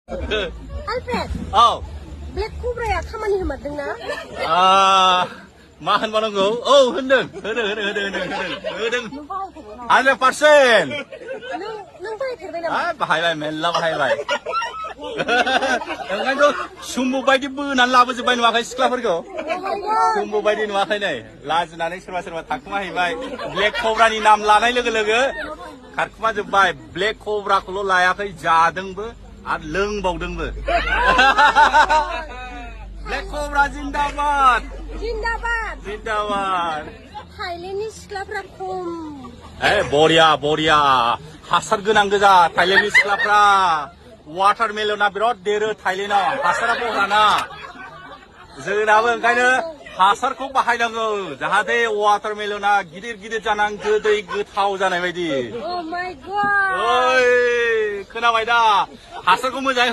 Alfred. Oh. Black Cobra ya खामानि होमारदोंना? मा होनबावनांगौ? औ होनदों 100%. नों बाहायफेरबाय नामा? बाहायबाय मेल्ला बाहायबाय. ओंखायनोथ' सुम्बु बायदि बोनानै लाबोजोबबाय नुवाखै सिख्लाफोरखौ? सुम्बु बायदि नुवाखै नै लाजिनानै सोरबा थाखुमाहैबाय. ब्लेक कब्रानि नाम लानाय लोगो लोगो खारखुमाजोबबाय. ब्लेक कब्राखौल' लायाखै जादोंबो आरो लोंबावदोंबो. ब्लेक कब्रा जिन्दाबाद. जिन्दाबाद. थाइलेण्डनि सिख्लाफ्रा खम. बरिया हासार गोनां गोजा थाइलेण्डनि सिख्लाफ्रा. वाटारमेलना बिराद देरो थाइलेण्डआव हासारा बहाना. जोंनाबो ओंखायनो हासारखौ बाहायनांगौ जाहाथे वाटारमेलना गिदिर जानां गोदै गोथाव जानाय बायदि. Oh my god. ओइ खोनाबाय दा हासारखौ मोजाङै